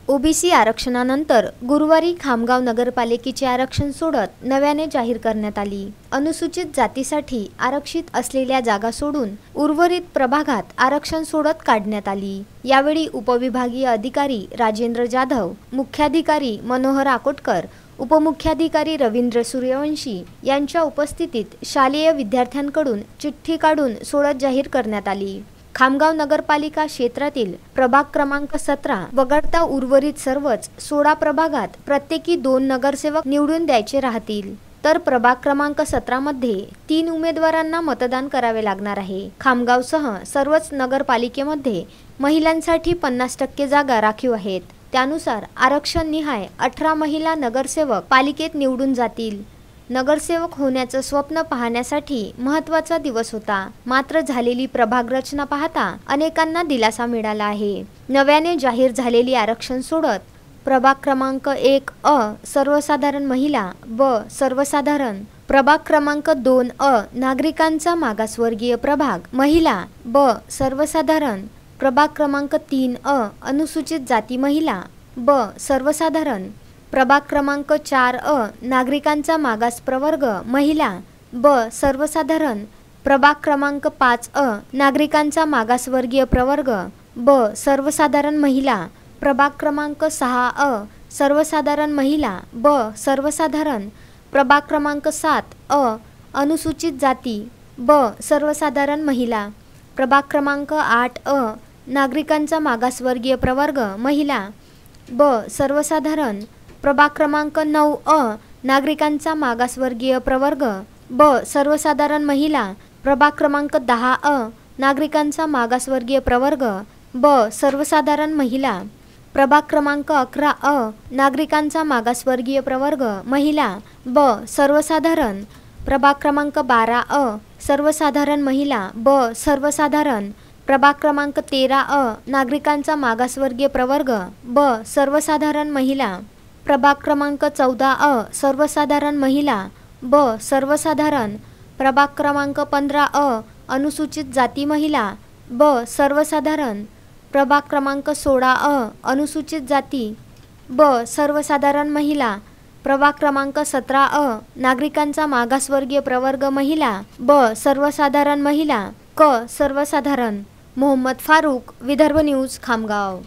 OBC आरक्षणानंतर गुरुवारी खामगाव नगरपालिकेचे आरक्षण सोडत नव्याने जाहीर करण्यात आली। अनुसूचित जातीसाठी आरक्षित असलेल्या जागा सोडून उर्वरित प्रभागात आरक्षण सोडत काढण्यात आली। यावेळी उपविभागीय अधिकारी राजेंद्र जाधव, मुख्याधिकारी मनोहर आकोटकर, उपमुख्याधिकारी रवींद्र सूर्यवंशी यांच्या उपस्थितीत शालेय विद्यार्थ्यांकडून चिठ्ठी काढून सोडत जाहीर करण्यात आली। खामगाव नगरपालिका क्षेत्रातील प्रभाग क्रमांक 17 वगळता उर्वरित सर्वच 16 प्रभागात प्रत्येकी 2 नगरसेवक निवडून द्यायचे राहतील। तर प्रभाग क्रमांक 17 मध्ये 3 उमेदवारांना मतदान करावे लागणार आहे। खामगावसह सर्वच नगरपालिकेमध्ये महिलांसाठी 50% जागा राखीव आहेत। त्यानुसार आरक्षण निहाय 18 महिला नगरसेवक पालिकेत निवडून जातील। नगरसेवक होण्याचं स्वप्न पाहण्यासाठी महत्त्वाचा दिवस होता, मात्र झालेली प्रभाग रचना पाहता अनेकांना दिलासा मिळाला आहे। नव्याने जाहीर झालेली आरक्षण सोडत प्रभाग क्रमांक 1 अ सर्वसाधारण महिला व सर्वसाधारण, प्रभाग क्रमांक 2 अ नागरिकांचा मागासवर्गीय प्रभाग महिला ब सर्वसाधारण, प्रभाग क्रमांक 3 अ अनुसूचित जाती महिला ब सर्वसाधारण, प्रभाग क्रमांक 4 अ नागरिकांचा मागास प्रवर्ग महिला ब सर्वसाधारण, प्रभाग क्रमांक 5 अ नागरिकांचा मागासवर्गीय प्रवर्ग ब सर्वसाधारण महिला, प्रभाग क्रमांक 6 अ सर्वसाधारण महिला ब सर्वसाधारण, प्रभाग क्रमांक 7 अ अनुसूचित जाती ब सर्वसाधारण महिला, प्रभाग क्रमांक 8 अ नागरिकांचा मागासवर्गीय प्रवर्ग महिला ब सर्वसाधारण, प्रभाग क्रमांक 9 अ नागरिकांचा मागासवर्गीय प्रवर्ग ब सर्वसाधारण महिला, प्रभाग क्रमांक 10 अ नागरिकांचा मागासवर्गीय प्रवर्ग ब सर्वसाधारण महिला, प्रभाग क्रमांक 11 अ नागरिकांचा मागासवर्गीय प्रवर्ग महिला ब सर्वसाधारण, प्रभाग क्रमांक 12 अ सर्वसाधारण महिला ब सर्वसाधारण, प्रभाग क्रमांक 13 अ नागरिकांचा मागासवर्गीय प्रवर्ग ब सर्वसाधारण महिला, प्रभाग क्रमांक 14 अ सर्वसाधारण महिला ब सर्वसाधारण, प्रभाग क्रमांक 15 अ अनुसूचित जाती महिला ब सर्वसाधारण, प्रभाग क्रमांक 16 अ अनुसूचित जाती ब सर्वसाधारण महिला, प्रभाग क्रमांक 17 अ नागरिकांचा मागासवर्गीय प्रवर्ग महिला ब सर्वसाधारण महिला क सर्वसाधारण। मोहम्मद फारूक, विदर्भ न्यूज, खामगाव।